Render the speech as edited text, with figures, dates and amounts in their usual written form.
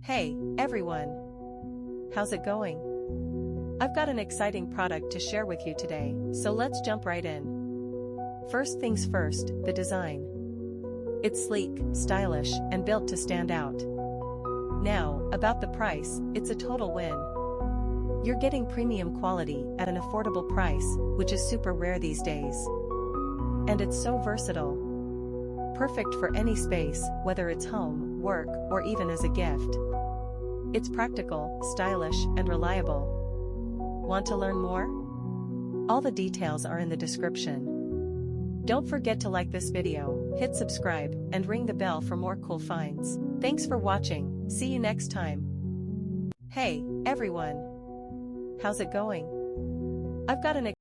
Hey, everyone! How's it going? I've got an exciting product to share with you today, so let's jump right in. First things first, the design. It's sleek, stylish, and built to stand out. Now, about the price, it's a total win. You're getting premium quality at an affordable price, which is super rare these days. And it's so versatile. Perfect for any space, whether it's home, work, or even as a gift. It's practical, stylish, and reliable. Want to learn more? All the details are in the description. Don't forget to like this video, hit subscribe, and ring the bell for more cool finds. Thanks for watching, see you next time. Hey, everyone! How's it going? I've got an